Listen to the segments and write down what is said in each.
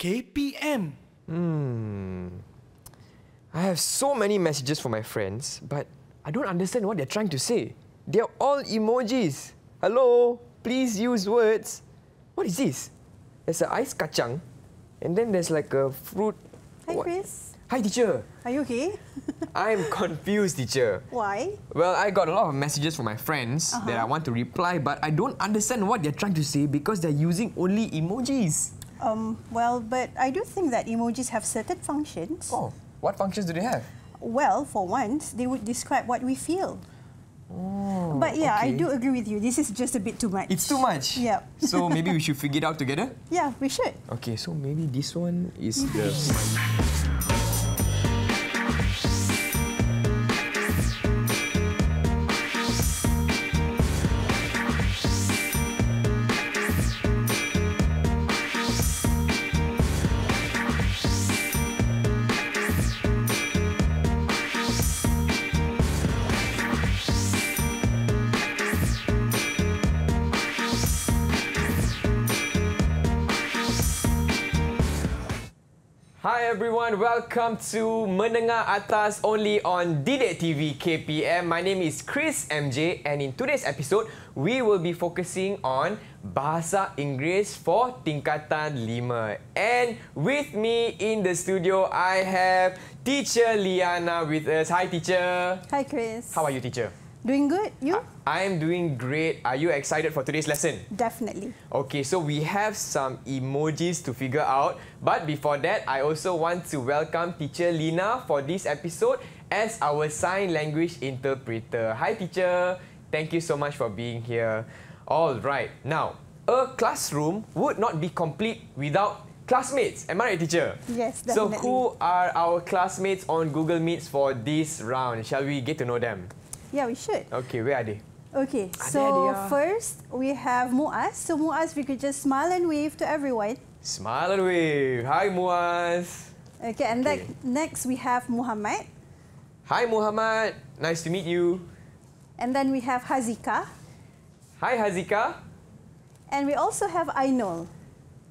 KPM. I have so many messages from my friends, but I don't understand what they're trying to say. They're all emojis. Hello, please use words. What is this? There's an ice kacang, and then there's like a fruit. Hi, Chris. Hi, teacher. Are you okay? I'm confused, teacher. Why? Well, I got a lot of messages from my friends that I want to reply, but I don't understand what they're trying to say because they're using only emojis. Well, but I do think that emojis have certain functions. Oh, what functions do they have? Well, for once, they would describe what we feel. Oh, but yeah, okay. I do agree with you. This is just a bit too much. It's too much? Yeah. So maybe we should figure it out together? Yeah, we should. Okay, so maybe this one is the... Hi everyone, welcome to Menengah Atas only on EduwebTV KPM. My name is Chris MJ and in today's episode, we will be focusing on Bahasa Inggeris for Tingkatan 5. And with me in the studio, I have Teacher Liana with us. Hi teacher. Hi, Chris. How are you, teacher? Doing good? You? I am doing great. Are you excited for today's lesson? Definitely. Okay, so we have some emojis to figure out. But before that, I also want to welcome Teacher Lina for this episode as our sign language interpreter. Hi, teacher. Thank you so much for being here. All right. Now, a classroom would not be complete without classmates. Am I right, teacher? Yes, definitely. So who are our classmates on Google Meets for this round? Shall we get to know them? Yeah, we should. Okay, where are they? Okay, so first we have Muaz. So Muaz, we could just smile and wave to everyone. Smile and wave. Hi, Muaz. Okay, and next we have Muhammad. Hi, Muhammad. Nice to meet you. And then we have Hazika. Hi, Hazika. And we also have Ainul.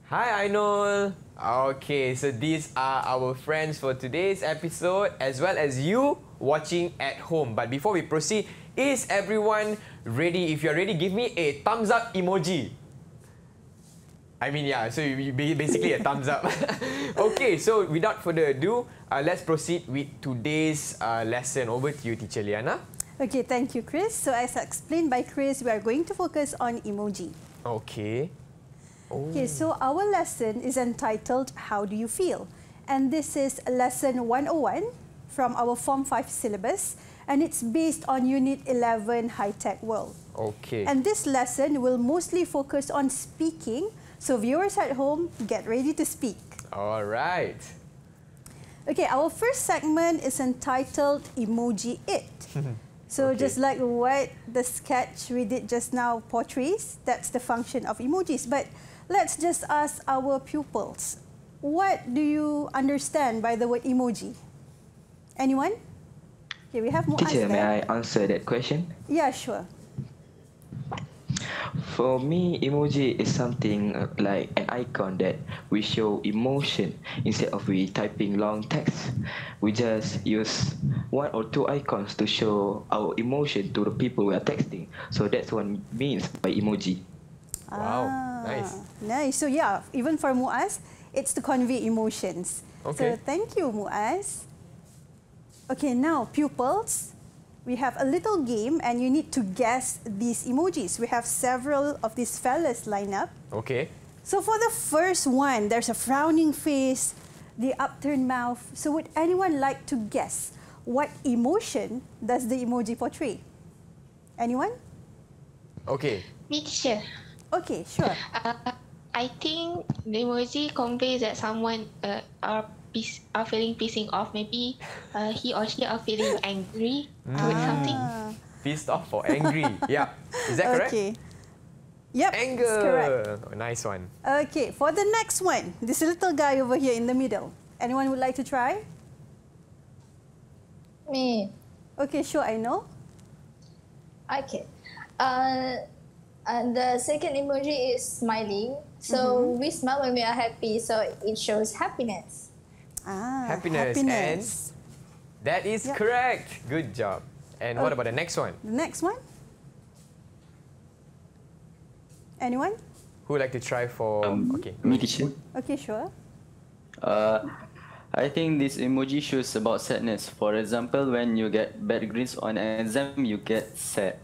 Hi, Ainul. Okay, so these are our friends for today's episode as well as you watching at home. But before we proceed, is everyone ready? If you're ready, give me a thumbs up emoji. I mean, yeah, so basically a thumbs up. Okay, so without further ado, let's proceed with today's lesson. Over to you, Teacher Liana. Okay, thank you, Chris. So as explained by Chris, we are going to focus on emoji. Okay. Oh. Okay, so our lesson is entitled, How Do You Feel? And this is lesson 101 from our Form 5 syllabus. And it's based on Unit 11, High-Tech World. Okay. And this lesson will mostly focus on speaking. So viewers at home, get ready to speak. All right. Okay, our first segment is entitled Emoji It. So just like what the sketch we did just now portrays, that's the function of emojis. But let's just ask our pupils, what do you understand by the word emoji? Anyone? Okay, we have Muaz Teacher, there. may I answer that question? Yeah, sure. For me, emoji is something like an icon that we show emotion. Instead of we typing long text, we just use one or two icons to show our emotion to the people we are texting. So that's what it means by emoji. Wow, nice. Nice. So yeah, even for Muaz, it's to convey emotions. Okay. So thank you, Muaz. Okay, now pupils, we have a little game and you need to guess these emojis. We have several of these fellas lined up. Okay. So for the first one, there's a frowning face, the upturned mouth. So would anyone like to guess what emotion does the emoji portray? Anyone? Okay. Me, teacher. Okay, sure. I think the emoji conveys that someone are feeling pissing off. Maybe he or she are feeling angry with something. Pissed off or angry. Yeah. Is that correct? Okay. Yep, Anger. that's correct. Oh, nice one. Okay, for the next one, this little guy over here in the middle. Anyone would like to try? Me. Okay, sure, I know. Okay. And the second emoji is smiling, So we smile when we are happy, so it shows happiness. Happiness. And that is correct. Good job. And what about the next one? The next one? Anyone? Who would like to try for... okay. Me, teacher. Okay, sure. I think this emoji shows about sadness. For example, when you get bad grades on an exam, you get sad.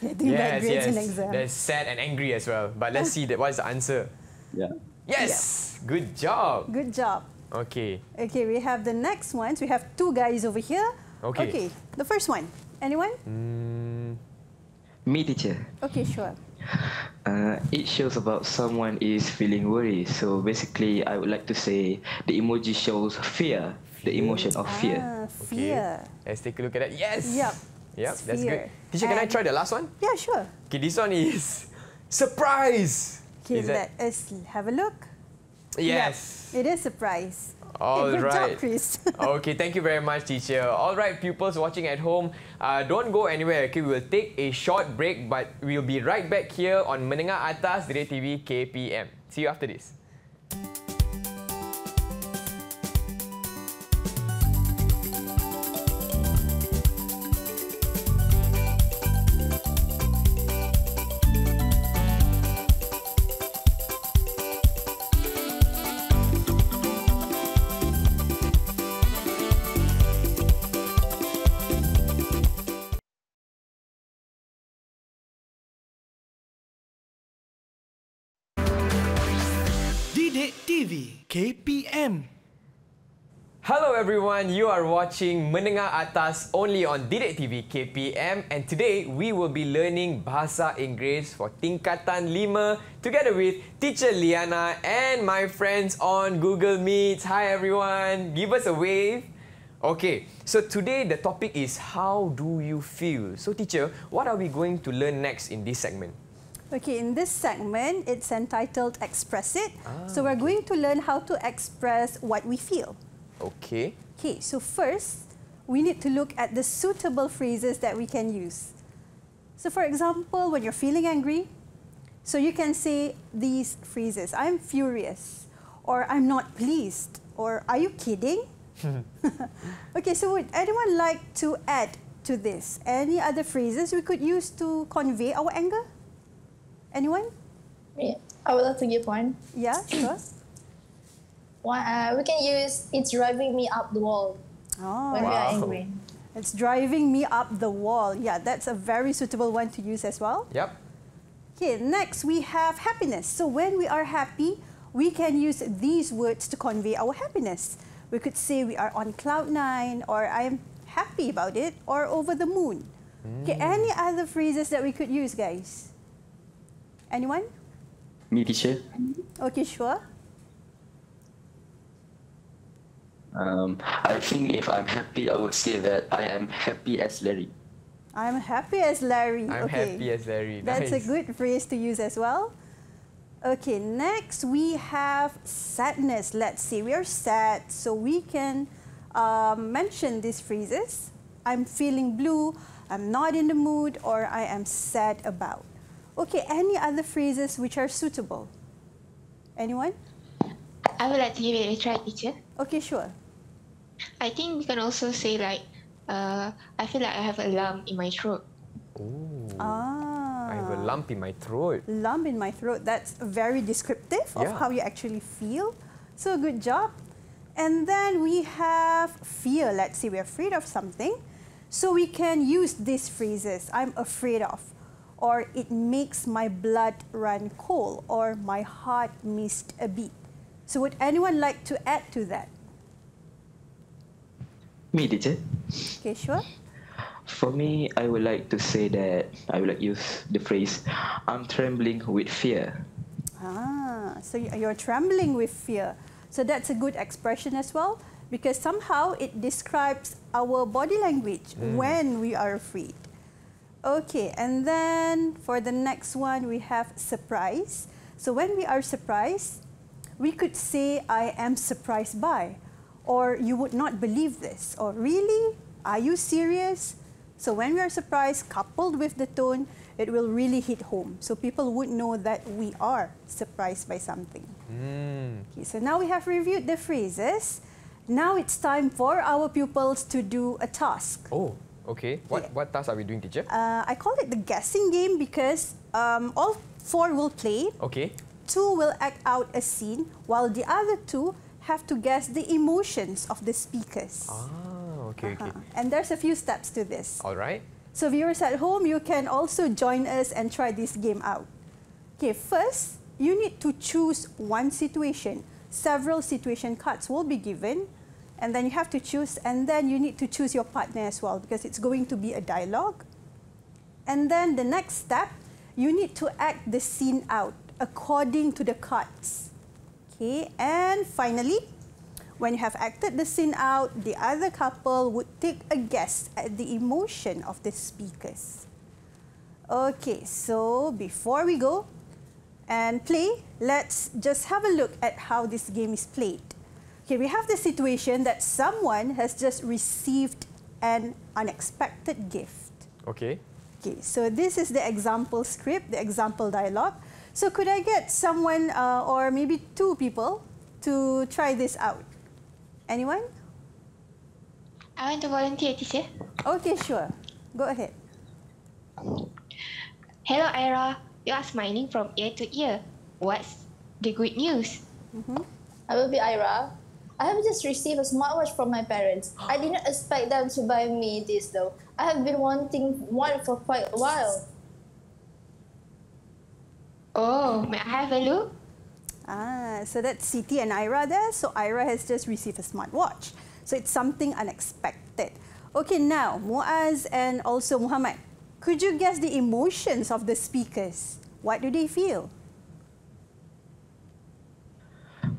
Getting bad grades in exam. There's sad and angry as well. But let's see what's the answer. Yeah. Yes! Good job. Good job. Okay. Okay, we have the next ones. We have two guys over here. Okay. The first one. Anyone? Me, teacher. Okay, sure. It shows about someone is feeling worried. So basically, I would like to say the emoji shows fear, the emotion of fear. Fear. Okay. Let's take a look at that. Yes! Yep. Yep, that's Fear. good. Teacher, can I try the last one? Yeah, sure. Okay, this one is surprise! Okay, Is that- let us have a look. Yes! Yep, it is surprise. All Good right. job, Chris. Okay, thank you very much, teacher. All right, pupils watching at home, don't go anywhere. Okay, we will take a short break, but we'll be right back here on Menengah Atas EduwebTV KPM. See you after this. EduwebTV KPM. Hello everyone, you are watching Menengah Atas only on EduwebTV KPM, and today we will be learning Bahasa Inggeris for Tingkatan 5 together with teacher Liana and my friends on Google Meet. Hi everyone, give us a wave. Okay, so today the topic is how do you feel? So teacher, what are we going to learn next in this segment? Okay, in this segment, it's entitled Express It. So we're going to learn how to express what we feel. Okay. Okay, so first, we need to look at the suitable phrases that we can use. So for example, when you're feeling angry, so you can say these phrases, I'm furious, or I'm not pleased, or are you kidding? Okay, so would anyone like to add to this? Any other phrases we could use to convey our anger? Anyone? Yeah, I would like to give one. Yeah, sure. One, we can use "It's driving me up the wall" when we are angry. It's driving me up the wall. Yeah, that's a very suitable one to use as well. Yep. Okay, next we have happiness. So when we are happy, we can use these words to convey our happiness. We could say we are on cloud 9, or I am happy about it, or over the moon. Okay, any other phrases that we could use, guys? Anyone? Me, teacher. Okay, sure. I think if I'm happy, I would say that I am happy as Larry. I'm happy as Larry. I'm okay. happy as Larry. That's a Nice. good phrase to use as well. Okay, next we have sadness. Let's see, we are sad, so we can mention these phrases. I'm feeling blue, I'm not in the mood, or I am sad about. Okay, any other phrases which are suitable? Anyone? I would like to give it a try, teacher. Okay, sure. I think we can also say like, I feel like I have a lump in my throat. I have a lump in my throat. Lump in my throat. That's very descriptive of Yeah. how you actually feel. So good job. And then we have fear. Let's say we're afraid of something. So we can use these phrases. I'm afraid of. Or it makes my blood run cold. Or my heart missed a beat. So would anyone like to add to that? Me, teacher. Okay, sure. For me, I would like to say that I would like use the phrase, I'm trembling with fear. So you're trembling with fear. So that's a good expression as well, because somehow it describes our body language when we are afraid. Okay, and then for the next one, we have surprise. So when we are surprised, we could say, I am surprised by, or you would not believe this, or really? Are you serious? So when we are surprised, coupled with the tone, it will really hit home. So people would know that we are surprised by something. Okay, so now we have reviewed the phrases. Now it's time for our pupils to do a task. Oh, okay. What task are we doing, teacher? I call it the guessing game because all 4 will play. Okay. 2 will act out a scene, while the other 2 have to guess the emotions of the speakers. Ah, okay, okay. And there's a few steps to this. All right. So viewers at home, you can also join us and try this game out. Okay, first, you need to choose one situation. Several situation cards will be given, and then you have to choose, and then you need to choose your partner as well because it's going to be a dialogue. And then the next step, you need to act the scene out according to the cards. Okay, and finally, when you have acted the scene out, the other couple would take a guess at the emotion of the speakers. Okay, so before we go and play, let's just have a look at how this game is played. Okay, we have the situation that someone has just received an unexpected gift. Okay. Okay, so this is the example script, the example dialogue. So could I get someone or maybe 2 people to try this out? Anyone? I want to volunteer, teacher. Okay, sure. Go ahead. Hello, Ira. You are smiling from ear to ear. What's the good news? I will be Ira. I have just received a smartwatch from my parents. I didn't expect them to buy me this though. I have been wanting one for quite a while. Oh, may I have a look? So that's Siti and Ira there. So Ira has just received a smartwatch. So it's something unexpected. Okay, now Muaz and also Muhammad, could you guess the emotions of the speakers? What do they feel?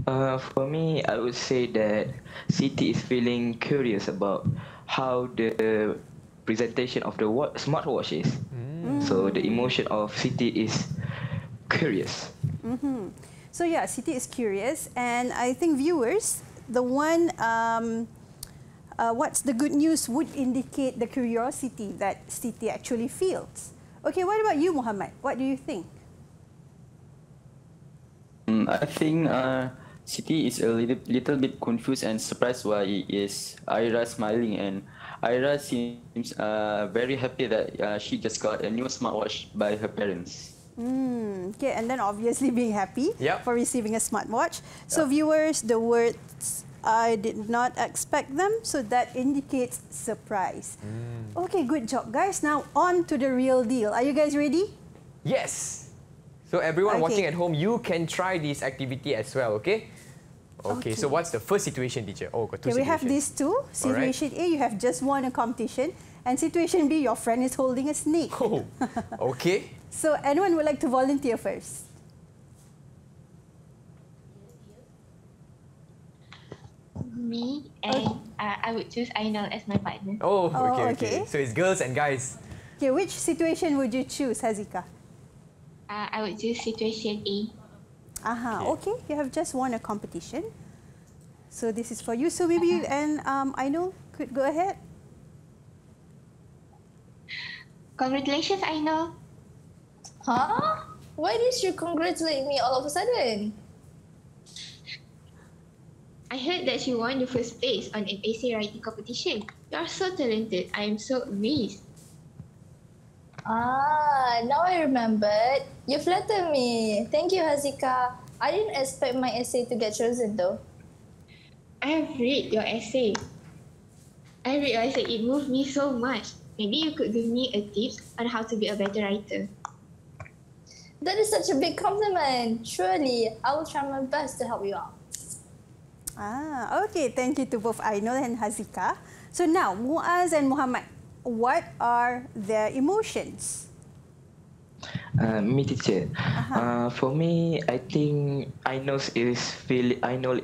For me, I would say that Siti is feeling curious about how the presentation of the smartwatch is. So the emotion of Siti is curious. So yeah, Siti is curious, and I think viewers, the one, what's the good news would indicate the curiosity that Siti actually feels. Okay, what about you, Muhammad? What do you think? I think Siti is a little bit confused and surprised why is Ira smiling, and Ira seems very happy that she just got a new smartwatch by her parents. Okay, and then obviously being happy for receiving a smartwatch. So viewers, the words I did not expect them, so that indicates surprise. Okay, good job, guys. Now on to the real deal. Are you guys ready? Yes. So everyone watching at home, you can try this activity as well, okay? Okay, so what's the first situation, teacher? Oh, got 2 situations. We have these 2. Situation A, you have just won a competition. And situation B, your friend is holding a snake. Oh, okay. So anyone would like to volunteer first? Me, and I would choose Ainul as my partner. Oh, okay. So it's girls and guys. Okay, which situation would you choose, Hazika? I would choose situation A. Okay. You have just won a competition. So this is for you. So maybe you and Ainul could go ahead. Congratulations, Ainul. Huh? Why did you congratulate me all of a sudden? I heard that you won the first place on an essay writing competition. You are so talented. I am so amazed. Now I remembered. You flatter me. Thank you, Hazika. I didn't expect my essay to get chosen though. I have read your essay. It moved me so much. Maybe you could give me a tip on how to be a better writer. That is such a big compliment. Surely, I will try my best to help you out. Okay. Thank you to both Ainul and Hazika. So now, Muaz and Muhammad, what are their emotions? Me, teacher. For me, I think Ainul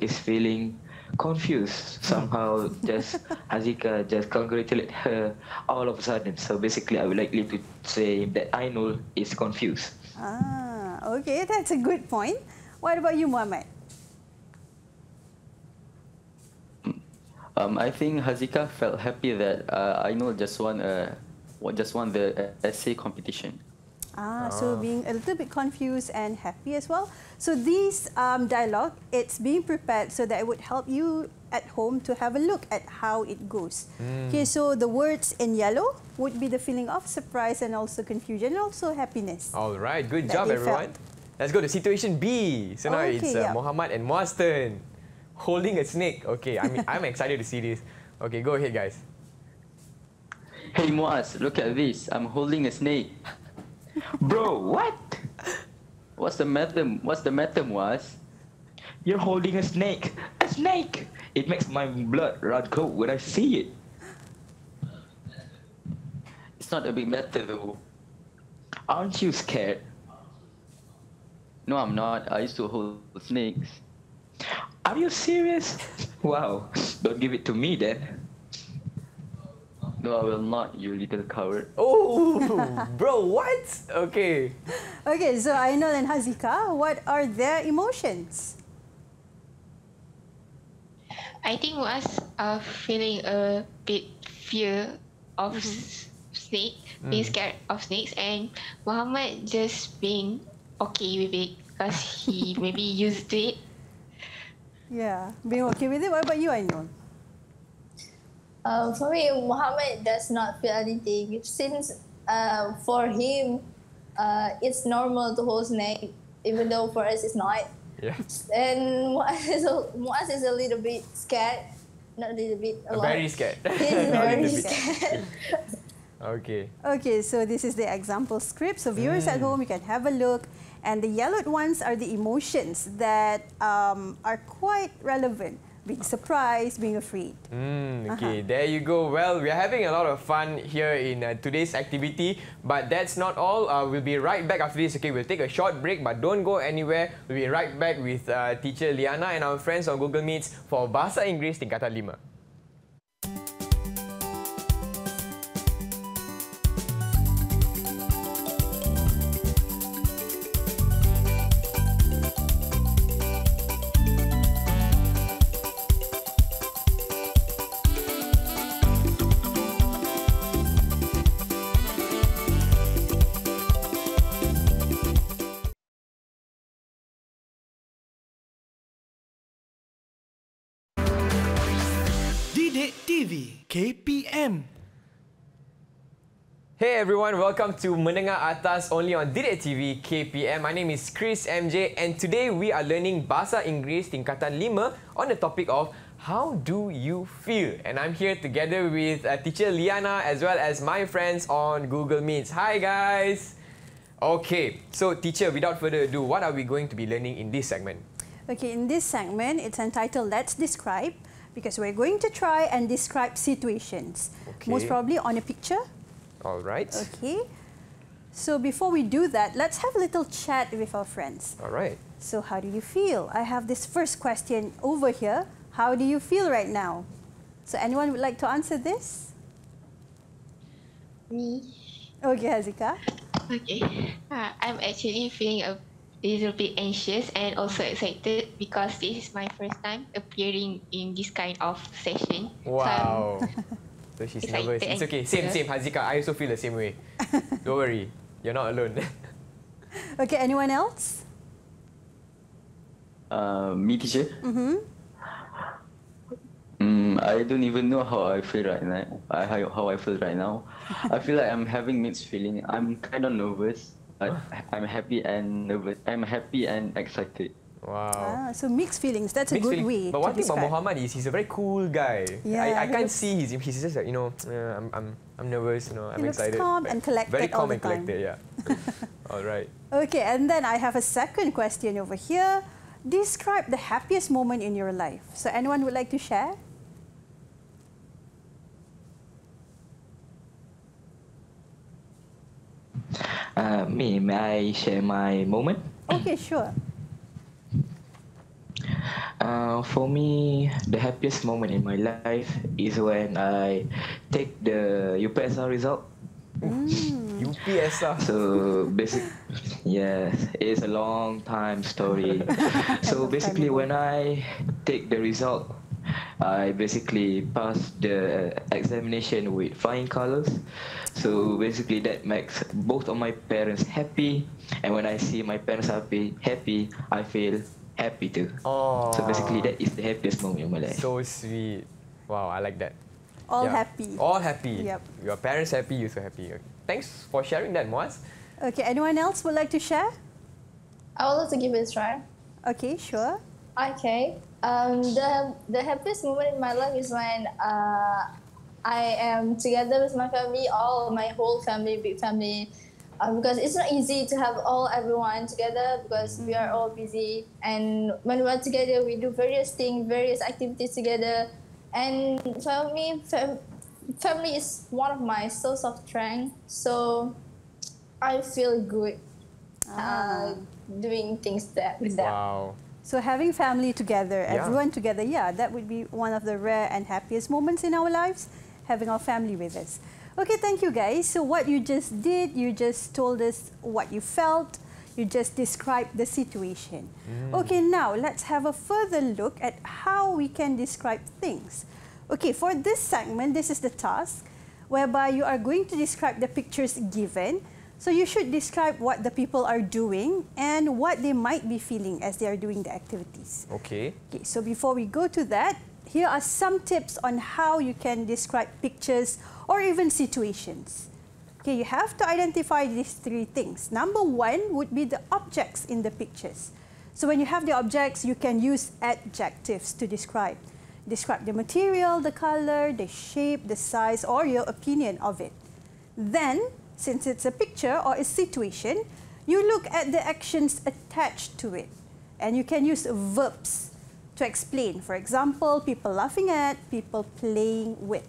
is feeling confused somehow. Just Hazika just congratulate her all of a sudden. So basically, I would likely to say that Ainul is confused. Okay, that's a good point. What about you, Muhammad? I think Hazika felt happy that Ainul just won a just won the essay competition. So being a little bit confused and happy as well. So this dialogue, it's being prepared so that it would help you at home to have a look at how it goes. Okay, so the words in yellow would be the feeling of surprise and also confusion and also happiness. All right, good job, everyone. Let's go to situation B. So now it's Muhammad and Muaz's turn. Holding a snake. Okay, I'm excited to see this. Okay, go ahead, guys. Hey Muaz, look at this. I'm holding a snake. Bro, what? What's the matter? What's the matter, Muaz? You're holding a snake. A snake! It makes my blood run cold when I see it. It's not a big matter though. Aren't you scared? No, I'm not. I used to hold snakes. Are you serious? Wow, don't give it to me then. No, I will not, you little coward. Oh, bro, what? Okay. Okay, so Ainul and Hazika, what are their emotions? I think was feeling a bit fear of snake, being scared of snakes, and Muhammad just being okay with it because he maybe used to it. Yeah, being okay with it. What about you, Ainul? For me, Muhammad does not feel anything since for him, it's normal to hold snake, even though for us it's not. Yeah. And Muaz is a little bit scared. Not a little bit, a lot. Very scared. He's very scared. Okay. Okay, so this is the example script. So viewers at home, you can have a look. And the yellowed ones are the emotions that are quite relevant. Being surprised, being afraid. Okay, there you go. Well, we are having a lot of fun here in today's activity, but that's not all. We'll be right back after this. Okay, we'll take a short break, but don't go anywhere. We'll be right back with teacher Liana and our friends on Google Meets for Bahasa Inggeris Tingkatan 5. EduwebTV KPM. Hey everyone, welcome to Menengah Atas only on EduwebTV KPM. My name is Chris MJ and today we are learning Bahasa Inggeris Tingkatan 5 on the topic of how do you feel? And I'm here together with teacher Liana as well as my friends on Google Meets. Hi guys! Okay, so teacher, without further ado, what are we going to be learning in this segment? Okay, in this segment, it's entitled Let's Describe, because we're going to try and describe situations. Okay. Most probably on a picture. All right. Okay. So before we do that, let's have a little chat with our friends. All right. So how do you feel? I have this first question over here. How do you feel right now? So anyone would like to answer this? Me. Okay, Hazika. Okay. I'm actually feeling a little bit anxious and also excited because this is my first time appearing in this kind of session. Wow. So she's excited nervous. It's okay. Same, Hazika. I also feel the same way. Don't worry. You're not alone. Okay, anyone else? Me, teacher? I don't even know how I feel right now. How I feel right now. I feel like I'm having mixed feeling. I'm kind of nervous. I'm happy and nervous. I'm happy and excited. Wow. So mixed feelings. That's Mixed a good feeling. way But to one thing about describe. Muhammad is he's a very cool guy. Yeah, I he can't looks- see he's just like, I'm nervous, I'm He looks excited. calm But and collected very all calm the and collected, time. yeah. All right. Okay, and then I have a second question over here. Describe the happiest moment in your life. So anyone would like to share? May I share my moment? Okay, sure. For me, the happiest moment in my life is when I take the UPSR result. UPSR. So yes, it's a long time story. So basically, when I take the result, I basically passed the examination with flying colors. So basically that makes both of my parents happy, and when I see my parents happy, I feel happy too. Oh, So basically that is the happiest moment in my life. so sweet. Wow, I like that. All Yeah. happy. All happy. Yep. Your parents happy, you so happy. Okay. Thanks for sharing that, Moaz. Okay, anyone else would like to share? I would love to give it a try. Okay, sure. Okay. The happiest moment in my life is when I am together with my family, my whole family, big family. Because it's not easy to have everyone together because we are all busy. And when we're together, we do various things, various activities together. And for me, family is one of my source of strength. So I feel good doing things with them. Wow. So having family together, Yeah. everyone together, yeah, that would be one of the rare and happiest moments in our lives, having our family with us. Okay, thank you guys. So what you just did, you just told us what you felt, you just described the situation. Okay, now let's have a further look at how we can describe things. Okay, for this segment, this is the task whereby you are going to describe the pictures given. So you should describe what the people are doing and what they might be feeling as they are doing the activities. Okay. Okay, so before we go to that, here are some tips on how you can describe pictures or even situations. Okay, you have to identify these three things. Number one would be the objects in the pictures. So when you have the objects, you can use adjectives to describe. Describe the material, the color, the shape, the size, or your opinion of it. Then, since it's a picture or a situation, you look at the actions attached to it. And you can use verbs to explain. For example, people laughing at, people playing with.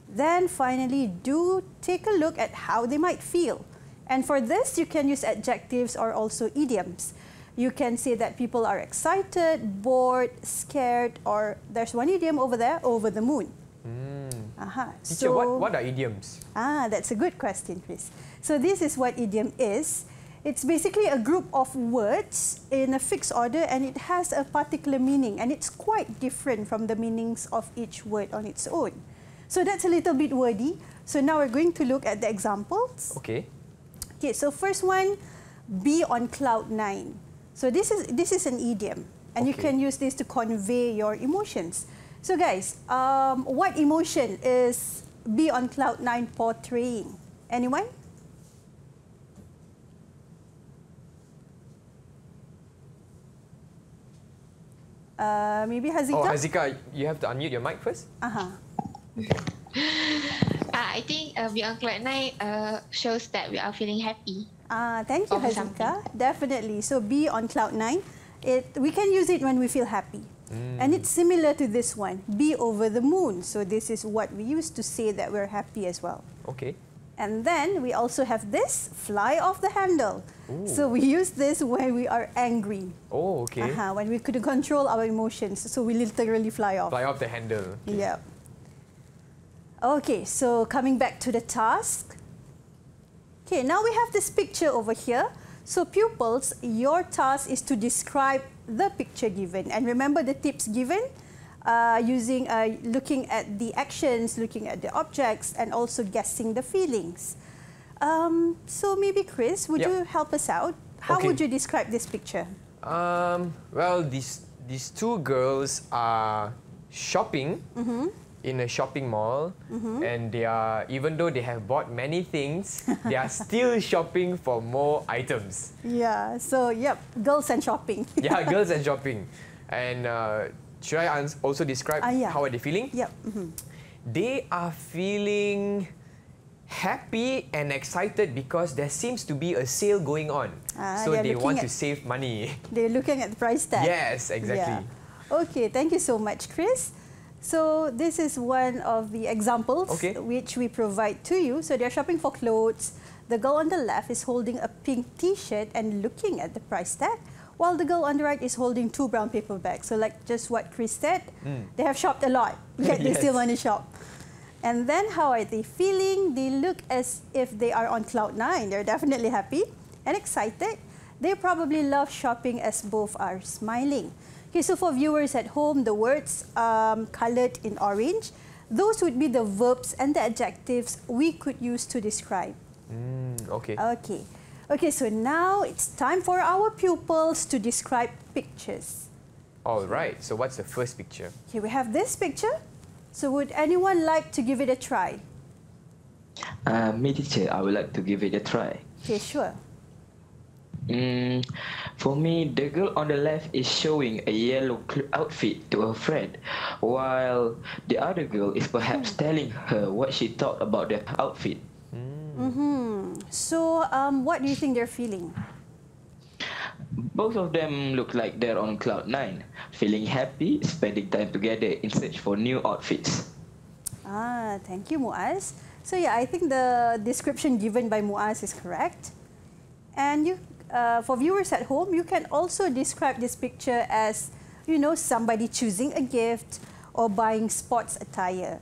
Then finally, do take a look at how they might feel. And for this, you can use adjectives or also idioms. You can say that people are excited, bored, scared, or there's one idiom over there, over the moon. Teacher, what are idioms? That's a good question, Chris. So this is what idiom is. It's basically a group of words in a fixed order, and it has a particular meaning, and it's quite different from the meanings of each word on its own. So that's a little bit wordy. So now we're going to look at the examples. Okay. Okay, so first one, be on cloud 9. So this is an idiom, and you can use this to convey your emotions. So guys, what emotion is be on cloud 9 portraying? Anyone? Maybe Hazika? Oh, Hazika, you have to unmute your mic first. I think be on cloud 9 shows that we are feeling happy. Thank you, Over Hazika. Definitely. So be on cloud 9. We can use it when we feel happy. And it's similar to this one, be over the moon. So this is what we use to say that we're happy as well. Okay. And then we also have this, fly off the handle. So we use this when we are angry. Oh, okay. When we couldn't control our emotions. So we literally fly off. Fly off the handle. Okay. Yeah. Okay, so coming back to the task. Okay, now we have this picture over here. So pupils, your task is to describe the picture given. And remember the tips given? Looking at the actions, looking at the objects, and also guessing the feelings. So maybe Chris, would you help us out? How would you describe this picture? Well, these two girls are shopping in a shopping mall, and they are, even though they have bought many things, they are still shopping for more items. Yeah. So girls and shopping. Yeah, girls and shopping. And should I also describe how are they feeling? Yep. They are feeling happy and excited because there seems to be a sale going on. So they want to save money. They're looking at the price tag. Yes, exactly. Yeah. Okay, thank you so much, Chris. So this is one of the examples which we provide to you. So they're shopping for clothes. The girl on the left is holding a pink T-shirt and looking at the price tag, while the girl on the right is holding 2 brown paper bags. So like just what Chris said, they have shopped a lot, yet they still want to shop. And then how are they feeling? They look as if they are on cloud 9. They're definitely happy and excited. They probably love shopping as both are smiling. Okay, so for viewers at home, the words coloured in orange, those would be the verbs and the adjectives we could use to describe. Okay. Okay. Okay, so now it's time for our pupils to describe pictures. All right. So what's the first picture? Okay, we have this picture. So would anyone like to give it a try? Me, teacher, I would like to give it a try. Okay, sure. For me, the girl on the left is showing a yellow outfit to her friend, while the other girl is perhaps telling her what she thought about the outfit. So, what do you think they're feeling? Both of them look like they're on cloud 9, feeling happy, spending time together in search for new outfits. Thank you, Muaz. So yeah, I think the description given by Muaz is correct. And you, for viewers at home, you can also describe this picture as, you know, somebody choosing a gift or buying sports attire.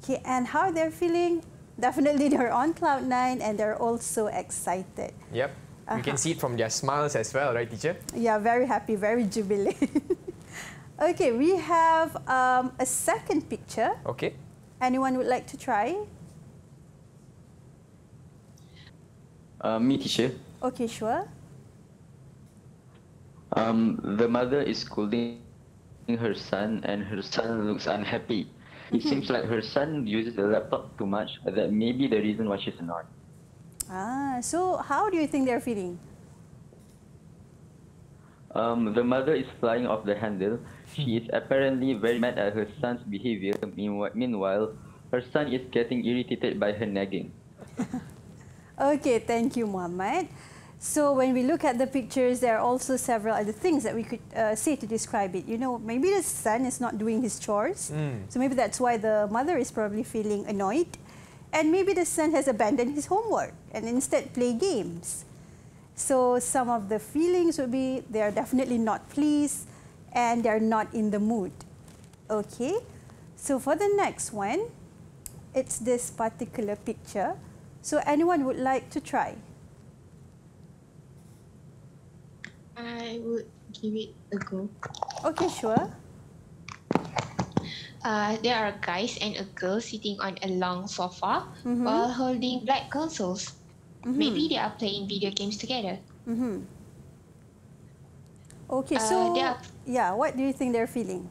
Okay, and how they're feeling? Definitely they're on cloud 9 and they're also excited. Yep. You can see it from their smiles as well, right, teacher? Yeah, very happy, very jubilant. Okay, we have a second picture. Okay. Anyone would like to try? Me, teacher. Okay, sure. The mother is scolding her son, and her son looks unhappy. It seems like her son uses the laptop too much. That may be the reason why she's annoyed. So how do you think they're feeling? The mother is flying off the handle. She is apparently very mad at her son's behavior. Meanwhile, her son is getting irritated by her nagging. Okay, thank you, Muhammad. So when we look at the pictures, there are also several other things that we could say to describe it. You know, maybe the son is not doing his chores. So maybe that's why the mother is probably feeling annoyed. And maybe the son has abandoned his homework and instead play games. So some of the feelings would be they are definitely not pleased and they're not in the mood. Okay, so for the next one, it's this particular picture. So anyone would like to try? I would give it a go. Okay, sure. There are guys and a girl sitting on a long sofa while holding black consoles. Maybe they are playing video games together. Okay, so they are- yeah, what do you think they're feeling?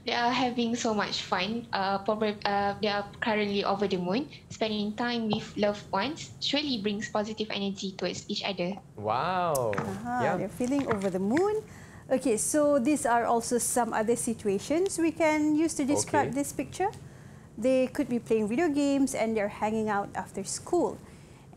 They are having so much fun. They are currently over the moon. Spending time with loved ones surely brings positive energy towards each other. Wow. Yeah. They're feeling over the moon. Okay, so these are also some other situations we can use to describe this picture. They could be playing video games and they're hanging out after school.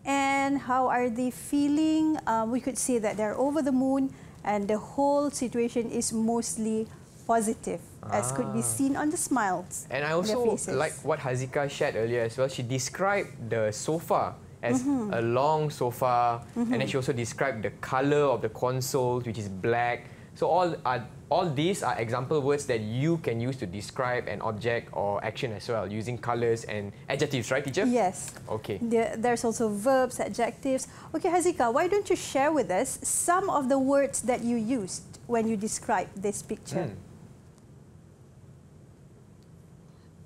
And how are they feeling? We could say that they're over the moon and the whole situation is mostly positive, as could be seen on the smiles. And I on their also faces. like what Hazika shared earlier as well. She described the sofa as a long sofa, and then she also described the color of the console, which is black. So all these are example words that you can use to describe an object or action as well, using colors and adjectives, right, teacher? Yes. Okay. There's also verbs, adjectives. Okay, Hazika, why don't you share with us some of the words that you used when you describe this picture?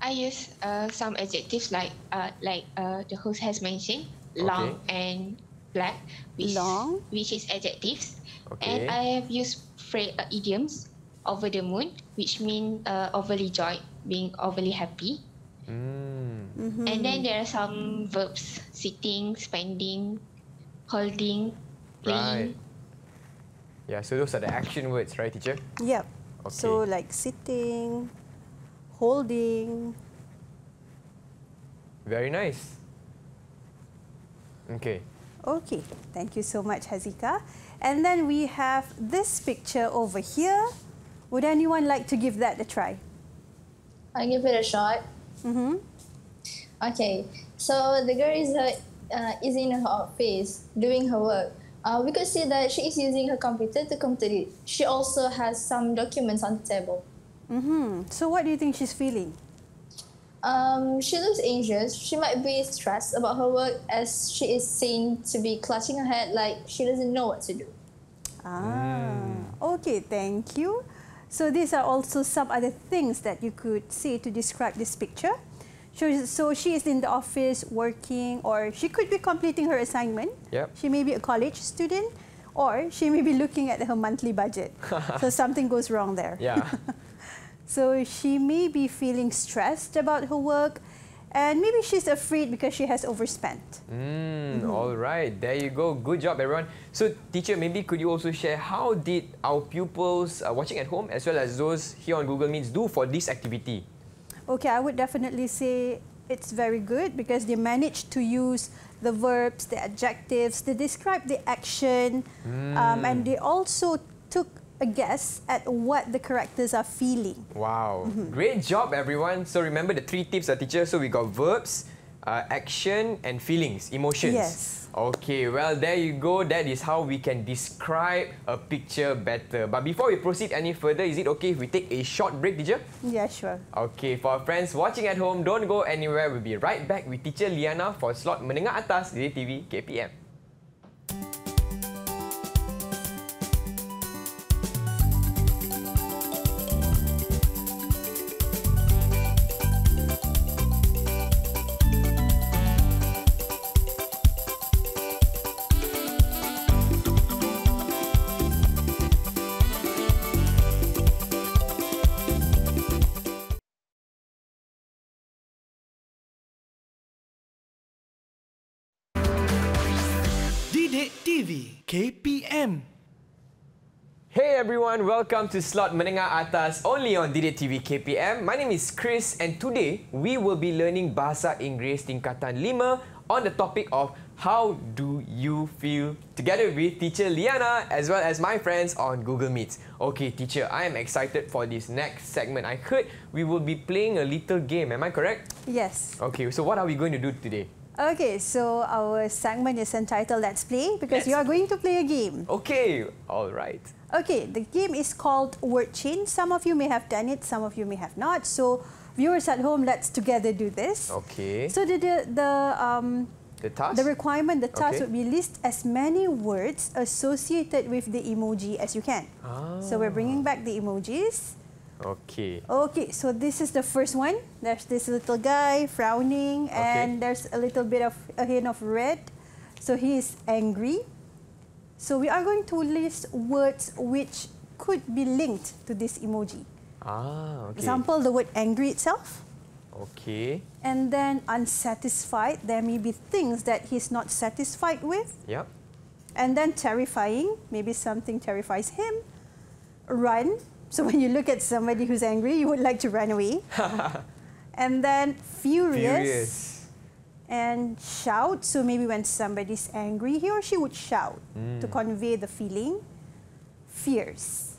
I use some adjectives like the host has mentioned, long and black, which is adjectives. And I have used idioms, over the moon, which mean overly joyed, being overly happy. And then there are some verbs: sitting, spending, holding, playing. Right. Yeah, so those are the action words, right, teacher? Yep. Okay. So like sitting, holding. Very nice. Okay. Okay, thank you so much, Hazika. And then we have this picture over here. Would anyone like to give that a try? I give it a shot. Okay, so the girl is in her office doing her work. We could see that she is using her computer to complete it. She also has some documents on the table. So what do you think she's feeling? She looks anxious. She might be stressed about her work as she is seen to be clutching her head like she doesn't know what to do. Okay, thank you. So these are also some other things that you could say to describe this picture. So she is in the office working, or she could be completing her assignment. Yep. She may be a college student, or she may be looking at her monthly budget. So something goes wrong there. Yeah. So she may be feeling stressed about her work, and maybe she's afraid because she has overspent. All right, there you go. Good job, everyone. So, teacher, maybe could you also share how did our pupils watching at home as well as those here on Google Meets do for this activity? Okay, I would definitely say it's very good because they managed to use the verbs, the adjectives, they describe the action, and they also took a guess at what the characters are feeling. Wow, great job, everyone. So remember the 3 tips, teacher. So we got verbs, action, and feelings, emotions. Yes. Okay, well, there you go. That is how we can describe a picture better. But before we proceed any further, is it okay if we take a short break, teacher? Yeah, sure. Okay, for our friends watching at home, don't go anywhere. We'll be right back with teacher Liana for slot Menengah Atas EduwebTV KPM. EduwebTV KPM. Hey everyone, welcome to slot Menengah Atas only on EduwebTV KPM. My name is Chris and today we will be learning Bahasa Inggeris Tingkatan 5 on the topic of how do you feel together with teacher Liana as well as my friends on Google Meets. Okay teacher, I am excited for this next segment. I heard we will be playing a little game, am I correct? Yes. Okay, so what are we going to do today? Okay, so our segment is entitled Let's Play because you are going to play a game. Okay, all right. Okay, the game is called Word Chain. Some of you may have done it, some of you may have not. So viewers at home, let's together do this. Okay. So the task? the requirement, the task Okay. would be list as many words associated with the emoji as you can. So we're bringing back the emojis. Okay. Okay, so this is the first one. There's this little guy frowning, and there's a little bit of a hint of red. So he is angry. So we are going to list words which could be linked to this emoji. Okay. Example, the word angry itself. Okay. And then unsatisfied. There may be things that he's not satisfied with. Yep. And then terrifying. Maybe something terrifies him. Run. So when you look at somebody who's angry, you would like to run away. And then furious. And shout. So maybe when somebody's angry, he or she would shout to convey the feeling. Fierce.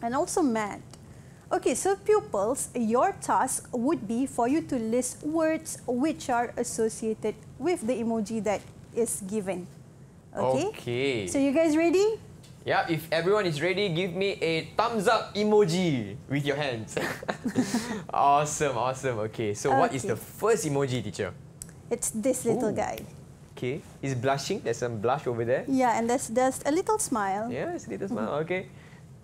And also mad. Okay, so pupils, your task would be for you to list words which are associated with the emoji that is given. Okay? So you guys ready? Yeah, if everyone is ready, give me a thumbs up emoji with your hands. Awesome, awesome. Okay, so what is the first emoji, teacher? It's this little guy. Okay, he's blushing. There's some blush over there. Yeah, and there's a little smile. Yeah, it's a little smile. Okay.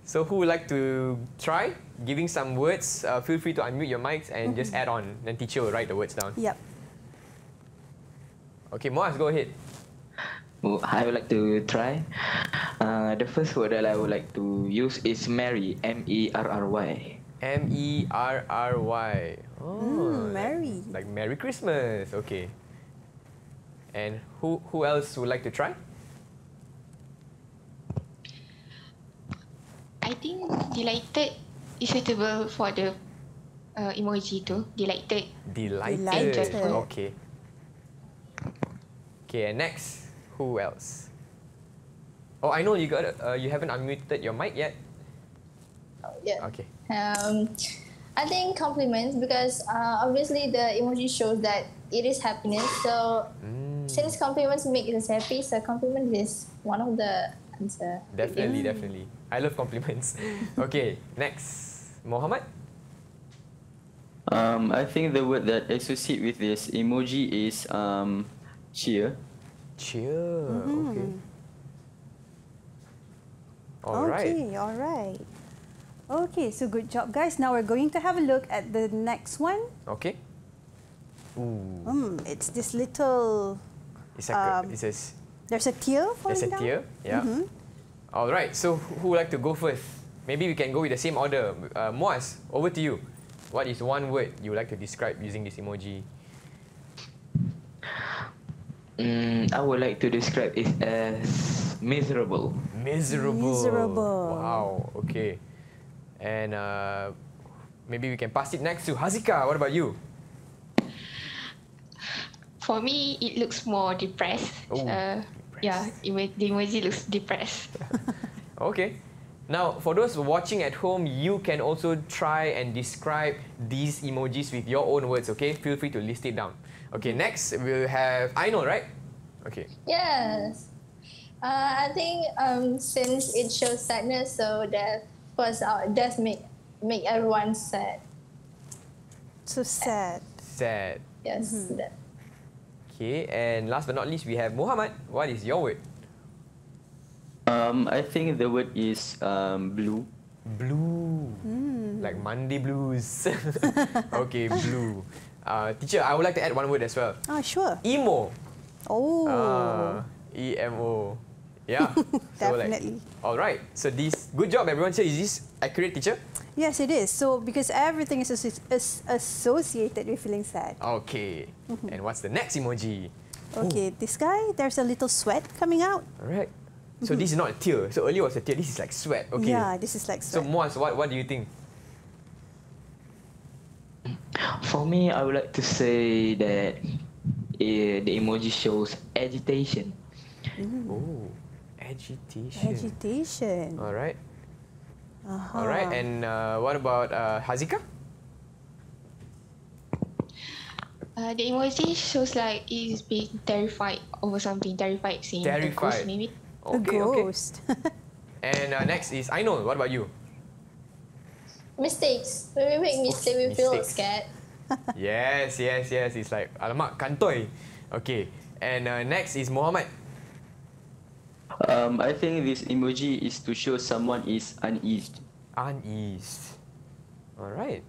So who would like to try giving some words? Feel free to unmute your mics and just add on. Then teacher will write the words down. Yep. Okay, Moaz, go ahead. I would like to try. The first word that I would like to use is Merry, M-E-R-R-Y. M-E-R-R-Y. Oh, Merry. Like Merry Christmas. Okay. And who else would like to try? I think delighted is suitable for the emoji too. Delighted. Delighted. Delighted. Okay. Okay, and next, who else? Oh, I know you got. You haven't unmuted your mic yet. Yeah. Okay. I think compliments because obviously the emoji shows that it is happiness. So since compliments make us happy, so compliment is one of the answer. Definitely, definitely. I love compliments. Okay, next, Mohammed. I think the word that associate with this emoji is cheer. Cheer. Okay. All right. Okay, all right. Okay, so good job, guys. Now we're going to have a look at the next one. Okay. Ooh. It's this little. It's like it says There's a tear falling there's a down. tear. Yeah. All right. So who would like to go first? Maybe we can go with the same order. Muaz, over to you. What is one word you would like to describe using this emoji? I would like to describe it as miserable. Miserable. Miserable. Wow. Okay. And maybe we can pass it next to Hazika. What about you? For me, it looks more depressed. Oh, Yeah, the emoji looks depressed. Okay. Now, for those watching at home, you can also try and describe these emojis with your own words, okay? Feel free to list it down. Okay, next we'll have Ainul, right? Okay. Yes. I think since it shows sadness, so that was death make everyone sad. So sad. Sad. Yes. That. Okay, and last but not least, we have Muhammad. What is your word? I think the word is blue. Blue. Like Monday blues. Okay, blue. Teacher, I would like to add one word as well. Oh, sure. Emo. Oh. EMO. Yeah. Definitely. All right. So this, good job everyone. So is this accurate, teacher? Yes, it is. So because everything is associated with feeling sad. Okay. And what's the next emoji? Okay, this guy, there's a little sweat coming out. All right. So this is not a tear. So earlier was a tear. This is like sweat. Okay. Yeah, this is like So sweat. Muaz, what do you think? For me, I would like to say that the emoji shows agitation. Oh, agitation. Agitation. All right. Uh-huh. All right. And what about Hazika? The emoji shows like he's being terrified over something. Terrified, seeing a Terrified. ghost maybe. A ghost. And next is Ainul. What about you? Mistakes. When we make mistakes, we feel Mistakes. scared. Yes. It's like alamak kantoi. Okay. And next is Muhammad. I think this emoji is to show someone is uneased. Uneased. All right.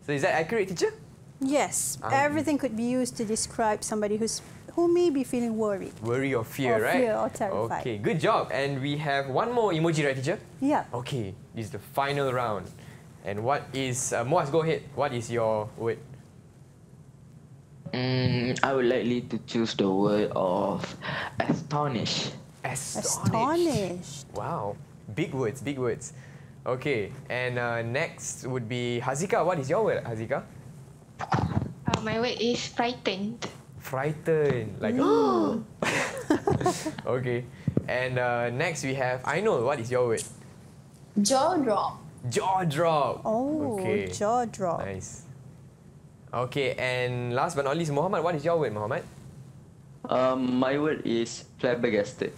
So is that accurate, teacher? Yes, Uneased. everything could be used to describe somebody who may be feeling worried. Worry or fear, Or right? fear or terrified. Okay, good job. And we have one more emoji, right, teacher? Yeah. Okay, this is the final round. And what is Muaz? Go ahead. What is your word? I would likely to choose the word of astonished. Astonished. Wow, big words, big words. Okay, and next would be Hazika. What is your word, Hazika? My word is frightened. Frightened, like okay. And next we have Ainul. What is your word? Jaw drop. Jaw drop. Oh, okay. jaw drop. Nice. Okay, and last but not least, Muhammad. What is your word, Muhammad? My word is flabbergasted.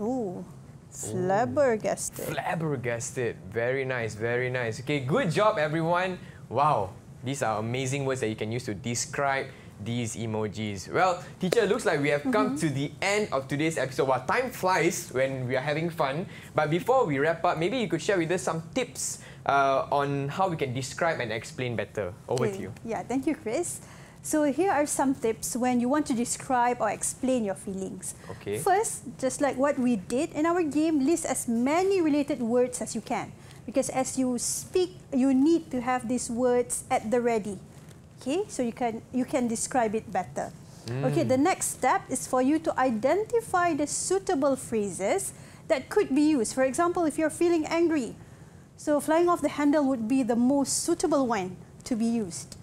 Ooh, flabbergasted. Flabbergasted. Very nice, very nice. Okay, good job, everyone. Wow, these are amazing words that you can use to describe these emojis. Well, teacher, looks like we have come to the end of today's episode. Well, time flies when we are having fun. But before we wrap up, maybe you could share with us some tips on how we can describe and explain better. Over to you. Yeah, thank you, Chris. So here are some tips when you want to describe or explain your feelings. Okay. First, just like what we did in our game, list as many related words as you can. Because as you speak, you need to have these words at the ready. Okay, so you can describe it better. Okay, the next step is for you to identify the suitable phrases that could be used. For example, if you're feeling angry, so flying off the handle would be the most suitable one to be used.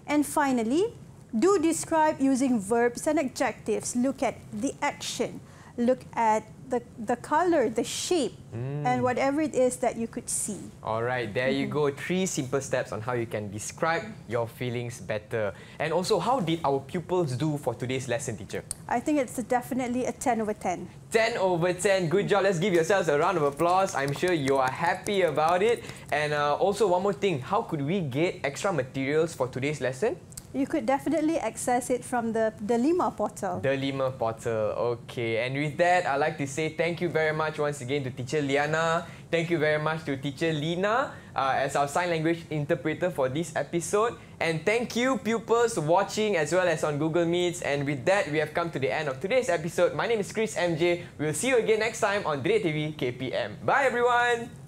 And finally, do describe using verbs and adjectives. Look at the action. Look at the color, the shape, and whatever it is that you could see. All right, there you go. 3 simple steps on how you can describe your feelings better. And also, how did our pupils do for today's lesson, teacher? I think it's definitely a 10 over 10. 10 over 10. Good job. Let's give yourselves a round of applause. I'm sure you are happy about it. And also, one more thing. How could we get extra materials for today's lesson? You could definitely access it from the Lima portal. The Lima portal. Okay. And with that, I'd like to say thank you very much once again to Teacher Liana. Thank you very much to teacher Lina as our sign language interpreter for this episode. And thank you pupils watching as well as on Google Meets. And with that, we have come to the end of today's episode. My name is Chris MJ. We'll see you again next time on EduwebTV KPM. Bye everyone!